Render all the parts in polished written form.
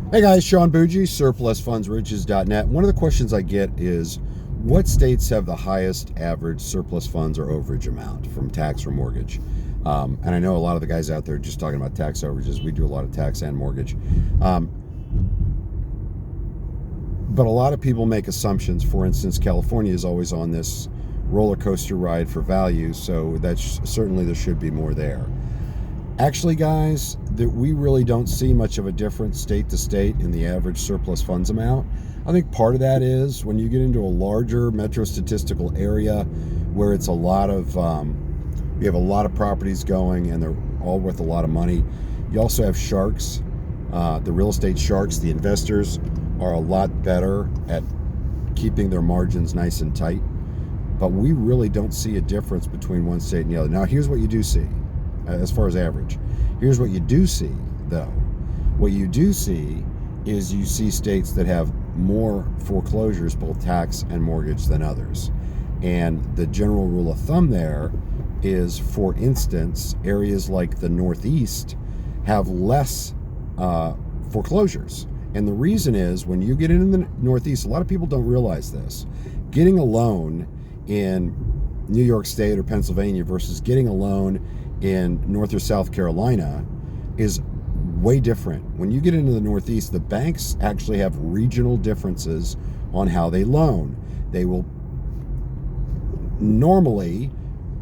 Hey guys, Sean Bougie, surplusfundsriches.net. One of the questions I get is what states have the highest average surplus funds or overage amount from tax or mortgage? And I know a lot of the guys out there are just talking about tax overages. We do a lot of tax and mortgage. Um, but a lot of people make assumptions. For instance, California is always on this roller coaster ride for value, so that's certainly there should be more there. Actually, guys, that we really don't see much of a difference state to state in the average surplus funds amount. I think part of that is when you get into a larger metro statistical area where it's a lot of, you have a lot of properties going and they're all worth a lot of money. You also have sharks, the real estate sharks, the investors are a lot better at keeping their margins nice and tight. But we really don't see a difference between one state and the other. Now, here's what you do see as far as average. Here's what you do see, though. What you do see is you see states that have more foreclosures, both tax and mortgage, than others. And the general rule of thumb there is, for instance, areas like the Northeast have less foreclosures. And the reason is when you get into the Northeast, a lot of people don't realize this. Getting a loan in New York State or Pennsylvania versus getting a loan in North or South Carolina is way different. When you get into the Northeast, the banks actually have regional differences on how they loan. They will normally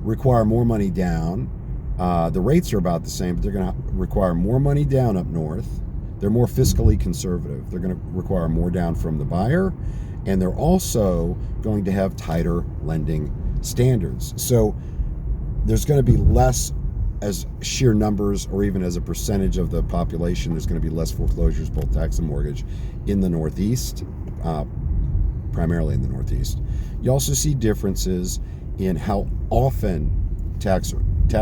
require more money down. The rates are about the same, but they're going to require more money down up north. They're more fiscally conservative. They're going to require more down from the buyer, and they're also going to have tighter lending standards. So there's going to be less, as sheer numbers or even as a percentage of the population, there's going to be less foreclosures, both tax and mortgage, in the Northeast, primarily in the Northeast. You also see differences in how often tax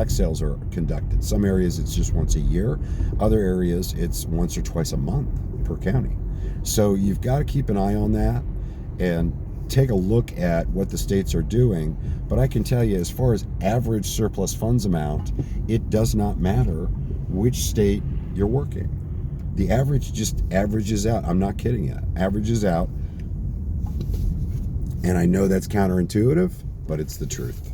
sales are conducted. Some areas it's just once a year. Other areas it's once or twice a month per county. So you've got to keep an eye on that and take a look at what the states are doing. But I can tell you, as far as average surplus funds amount, it does not matter which state you're working. The average just averages out. I'm not kidding you. Averages out. And I know that's counterintuitive, but it's the truth.